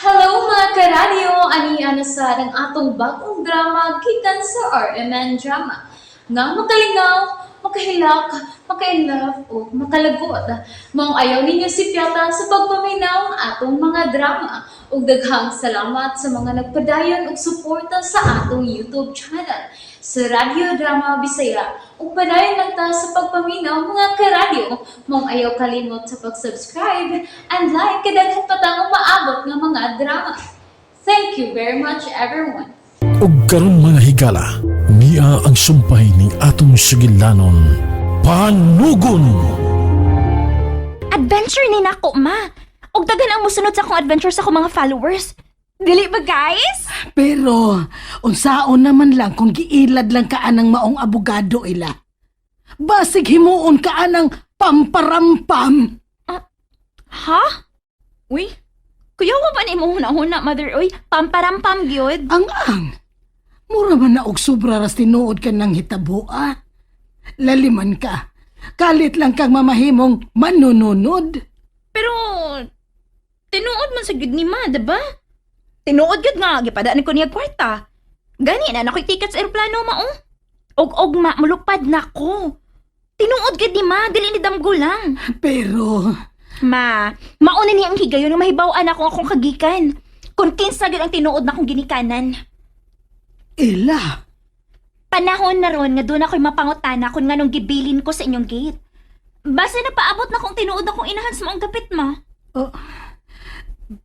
Hello mga karadyo! Aniya na sa ng atong bagong drama gikan sa RMN Drama. Nga makalingaw, makahilak, maka-inlove o makalagot. Mong ayaw ninyo si Piata sa pagpaminaw ang atong mga drama. Ug daghang salamat sa mga nagpadayon ug suporta sa atong YouTube channel sa Radio Drama Bisaya. Ug padayon lang ta sa pagpaminaw mga karadyo. Mong ayaw kalimot sa pag-subscribe and like kadaghan pa tang maabot nga mga drama. Thank you very much everyone. Ug karon mga higala, niya ang sumpay ning atong sugilanon. Panugon! Adventure ni nako, ma. Og daghan ang musunod sa akong adventure sa akong mga followers. Dili ba, guys? Pero, unsaon naman lang kung giilad lang ka anang maong abogado ila. Basig himuon ka anang pamparampam. Ha? Uy, kuyawa ba ni mo huna-huna, mother? Uy, pamparampam gyud. Ang. Mura man na og sobra ras tinuod ka ng hitabo, ah. Laliman ka. Kalit lang kang mamahimong manununod. Pero, tinuod man sa gyud ni ma, diba? Tinuod gyud nga, gipadaan ko niya kwarta. Gani na, nakoy ticket sa aeroplano, ma, oh. Og ma, mulupad na ko. Tinuod gyud ni ma, dili ni damgo lang. Pero, Ma, mauna niya ang higayon nga mahibawaan ako akong kagikan. Kung kinsa gyud ang tinuod na akong ginikanan. ila. Panahon na ron nga doon ako'y mapangutana kung nganong gibilin ko sa inyong gate. Basta na paabot na kong tinuod akong inahan sa maong gapit, ma.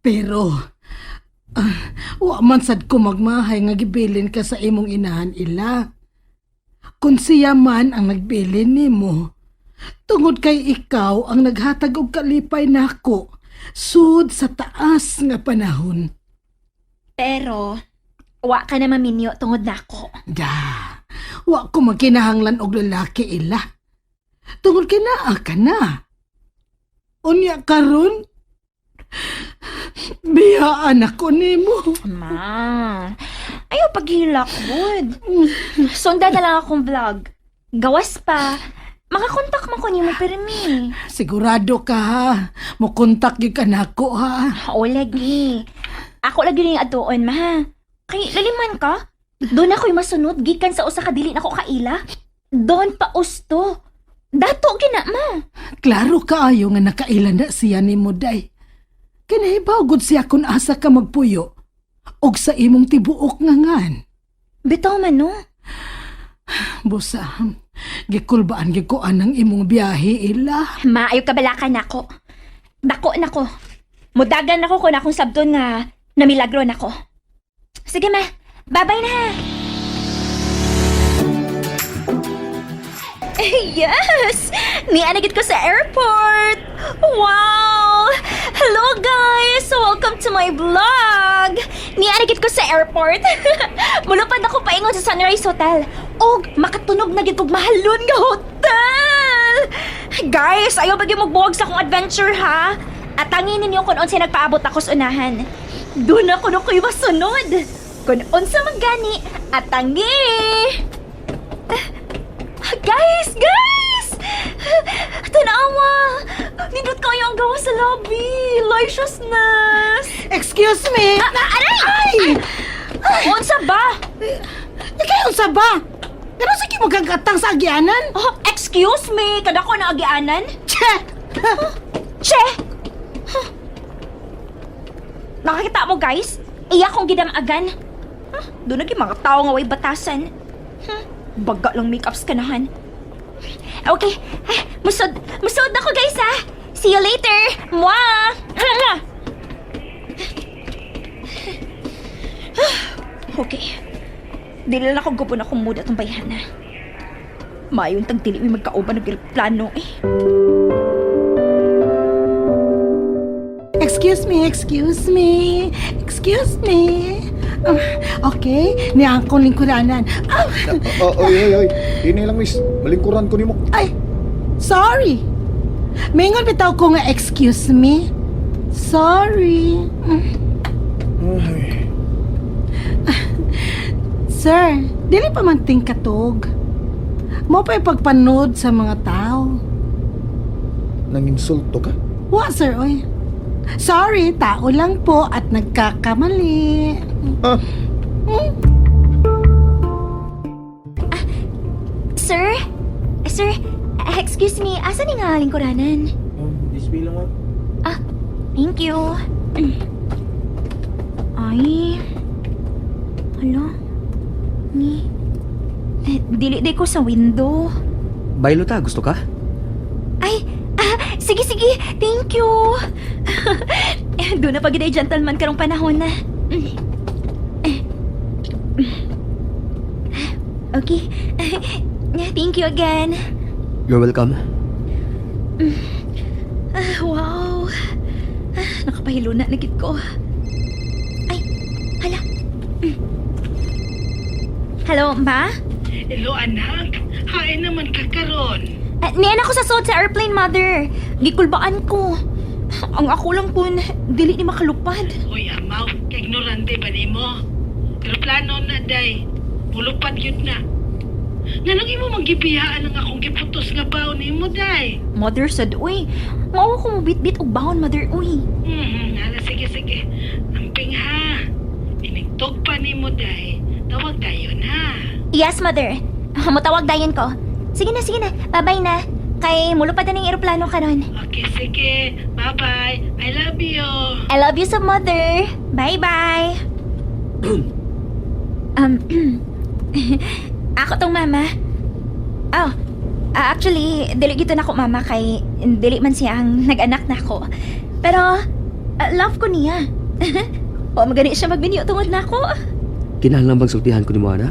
Pero, wa man sad ko magmahay nga gibilin ka sa imong inahan ila. Kung siya man ang nagbilin nimo, tungod kay ikaw ang naghatag og kalipay nako sud sa taas nga panahon. Pero, wa ka na maminyo tungod nako. Wa ko magkinahanglan og lalaki ila. Tungod kay naa ka na. Unya karon, biyaan ako nimo. Ma, ayaw paghilak, bud. Sundan na lang akong vlog. Gawas pa. Makakontak man ko niyo mo pirmi. Sigurado ka ha. Mukontak gyud ka nako ha. O lagi. Ako lagi rin atuon, ma. Kay laliman ka? Doon ako'y masunod, gikan sa usa ka dili nako kaila. Doon pa usto. Dato gina, ma. Klaro kaayo nga nakailan na siya nimo day. Kinahibaw gud siya kun asa ka magpuyo. Og sa imong tibuok nga ngan. Bitaw man, no? Busa, gikulbaan gyud ko anang imong biyahe ila. Maayo kabalakan nako. Dako nako. Mudagan nako kung akong sabton nga namilagro nako. Sige, ma. Bye-bye na. Yes! Nianagit ko sa airport! Wow! Hello guys! Welcome to my vlog! Nianagit ko sa airport! Mulupad ako paingon sa Sunrise Hotel. Og makatunog na gid kog mahalon nga hotel! Guys, ayaw bagay magbuwag sa akong adventure ha? At tangin ninyo kung unsa nagpaabot ako sa unahan. Doon ako na ko'y masunod! Kung unsa man gani, at tangi! Guys! Tanawa! Nindot kayo ang gawa sa lobby! Licentiousness! Excuse me! Aray! Ay! Unsa ba? Ikayon sa ba? Pero sige mo kagkatang sa agyanan? Oh, excuse me! Kada ko na agianan? Che! Che! Nakakita mo guys? Iya kong gidamagan. Doon naging mga tao nga way batasan. Baga lang make-ups kanahan. Okay, musod na ko guys ha. See you later. Mwah! Okay. Dili lang ako gupon akong mood atong bayhana. Mayon tag dili may magkauban ng plano eh. Excuse me. Okay, niya akong lingkuranan. Oy. Ini lang, miss. Malingkuran ko nimo. Ay, sorry. Mingon bitaw ko nga excuse me. Sorry. Ay, Sir, dili pa man ting katog. Mo pa'y pagpanood sa mga tao. nanginsulto ka? Wa, sir, oy. Sorry, tao lang po at nagkakamali. Ah, Sir? Sir, excuse me, asa ni nga lingkuranan? display lang mo. Thank you. Ay. Hala. Dili ko sa window. Baylo ta, gusto ka? Ay, sige. Thank you. Doon na pagid ay gentleman karong panahon na. Okay. Thank you again. You're welcome. Wow. Nakapahilo na nagit ko. Ay, hala. Hello, Ma? Hello, anak. Hain naman ka karon. Niyan ako sa suot sa airplane, Mother. Gikulbaan ko. Ang ako lang po, dili ni makalupad. Uy, amaw, ignorante ba ni mo? Pero plano na, day. Mulupad yun na. Nga nang imo manggibiyaan ang akong giputos nga baon ni mo, day. Mother said, uy, maawa ko mo bit-bit og bahon, Mother, uy. Sige. Amping ha. Inigtog pa ni mo, day. Tawag tayo na. Yes, Mother. Mutawag dayon ko. Sige na. Bye-bye na. Kay mulupad na ng eroplano karon. Okay, sige. Bye-bye. I love you. I love you so, Mother. Bye-bye. Ako tong mama. Oh, actually, dili gito na ako mama kay dili man siya ang nag-anak na ako. Pero, love ko niya. O, magani siya magbinyo tungod na ako. Kinahanglan bang sultihan ko ni mo, ana?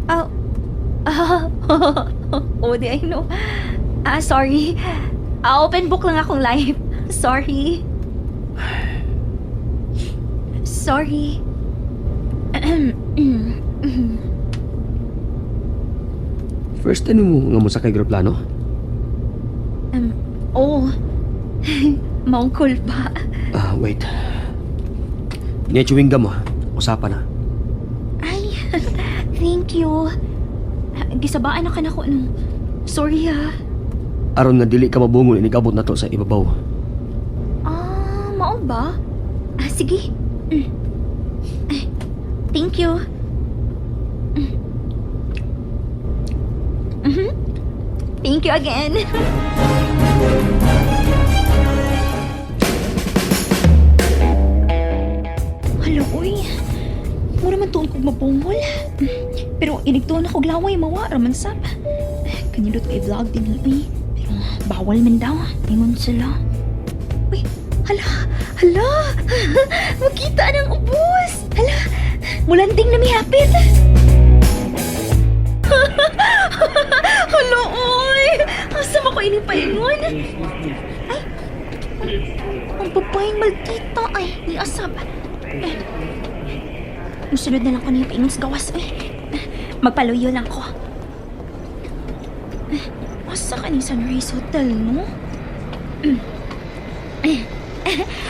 Oh, oh, di I know. Sorry. Open book lang akong live. Sorry. Sorry. First time mo nga mo sa kay aeroplano? Oh. Maungkol ba? Wait. Niya chewing gum mo. Usapan na. Ay, thank you. Gisabaan na ka na ko nung. Sorry ha. Aron nga dili ka mabungol inigabot na to sa ibabaw. Mao ba? Sige. Thank you. Thank you again. Hala, uy. Mura man tuon kong mabungol. Pero inigtuon ako glaway, mawa, raman sap. Kanindot ko i-vlog din uy. Pero bawal man daw. Ingon sila. Uy, hala. Makita ng ubos. Hala, mulanding na may hapit. Hala, uy. Asa mo ko inipaingon? Ay, ang babaeng maldita. Ay, ni asab. Musunod na lang ko niya paingon sa gawas. Magpaluyo lang ko. Asa ka ni Sunrise Hotel, no?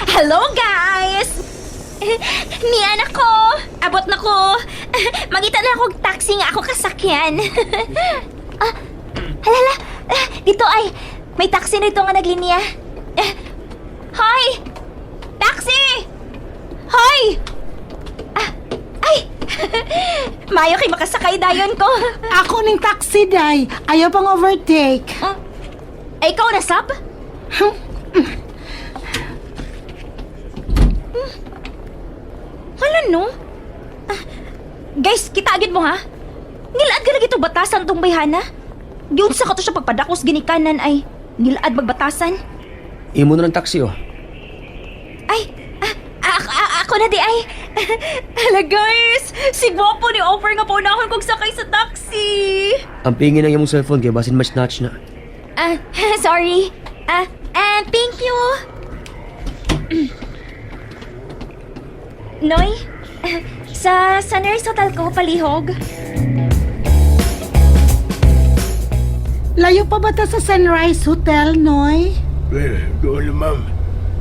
Hello, guys! Ni anak ko! Abot na ko! Magita na akong taxi nga ako kasakyan. Halala! Dito ay, may taxi nito nga naglinya. Hoy! Taxi! Hoy! Ay! Mayo kay makasakay dayon ko. Ako ning taxi, day. Ayaw pang overtake. Ay, ikaw na, Sab? Hala, no? Guys, kita agad mo, ha? Nilaad ka na gito batasan tong bayhana? Giyon sa kato siya pagpadakos ginikanan ay nilaad magbatasan. Imo na ng taxi, oh. Ay, ako na di ay. Hala, guys, si Gwapo ni offer nga paunahon kong sakay sa taxi. Ang pingin ng imong cellphone kay basin match-natch na. Sorry. Thank you. Noy, sa Sunrise Hotel ko palihog. Layo pa ba ta sa Sunrise Hotel, Noy? Well, doon na ma'am.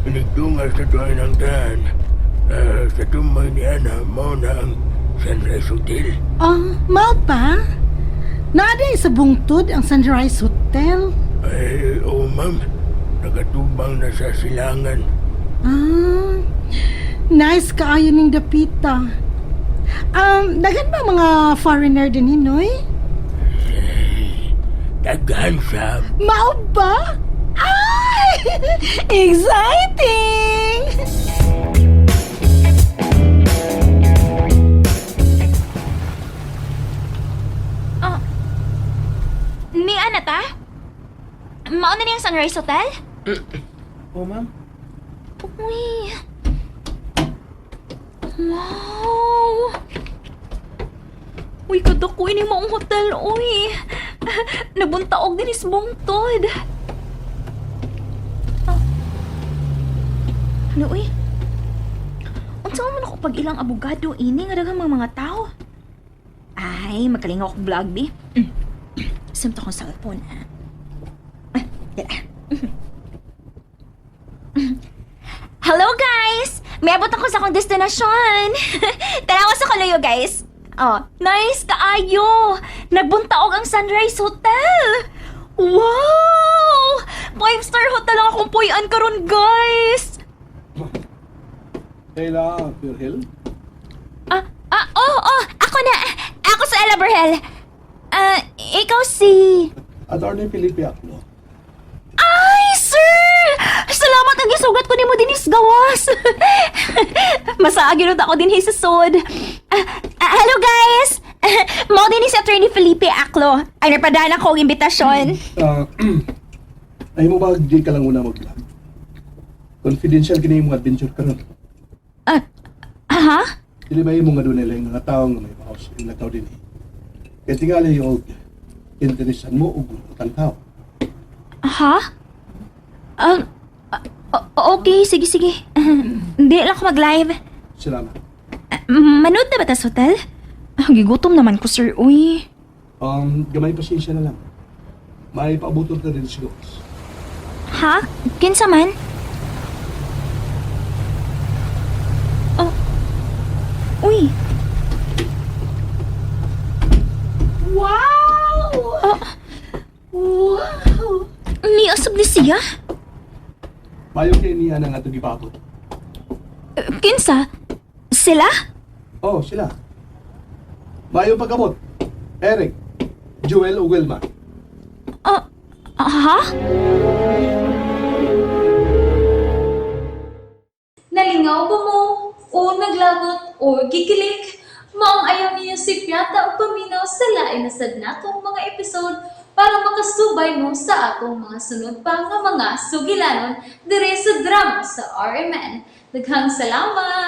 Pinagtunga sa tuwan ng daan. Sa tumay ni Ana, mo na ang Sunrise Hotel. Mao pa? Naaday sa bungtod ang Sunrise Hotel. Ay, oo ma'am. nagatubang na sa silangan. Nice kaayo ning dapita. Dagan ba mga foreigner din Noy? Daghan sab. Mao ba? Ay! Exciting! Ni ana ta? Mauna niyang Sunrise Hotel? Oo, ma'am. Uy. Wow. Uy, kadako ini maong hotel, uy. Nabuntaog din is bungtod. Ano, uy? Unsa man ako pag ilang abogado ini nga daghang mga tao? Ay, magaling ako vlog, bi. Samto kong cellphone, ah. Hello, guys! May abot ako sa akong destinasyon. Tanawa sa kalayo, guys. Oh, nice kaayo. Nagbuntaog ang Sunrise Hotel. Wow! 5-star hotel ang akong puyan karon, guys. Kayla, Phil? Ako na. Ako sa Ella Berhel. Ikaw si... Attorney Felipe Aclo. Ay, sir! Salamat ang gisugat ko ni mo dinis gawas. Masaagi rin ako din sa sod. Hello, guys! Mao din si Attorney Felipe Aclo. Ay napadaan ako ang imbitasyon. Ay mo ba di ka lang una mag-vlog? Confidential kini mo adventure karon. Ha? Dili ba imo nga dunay lang nga tawo nga may house in lakaw din. Kaya tingali yung interesan mo og tangkaw. Ha? Okay, sige. Hindi lang ako mag-live. Salamat. Manood na ba tas hotel? Gigutom naman ko, sir. Uy. Gamay pasensya na lang. May paabutor na rin siguro. Ha? Kinsa man? Oh. Uy. Wow! Wow! Niasab ni siya? Mayo kay niya nang ato gipabot. Kinsa? Sila? Oh, sila. Mayo pagkamot. Eric, Joel o Wilma. Ha? Nalingaw ba mo? O naglagot? O gikilik? Maong ayaw niyo si Piata o paminaw sa lain na sad natong mga episode para makasubay mo sa atong mga sunod pa nga mga sugilanon dire sa drama sa RMN. Daghang salamat!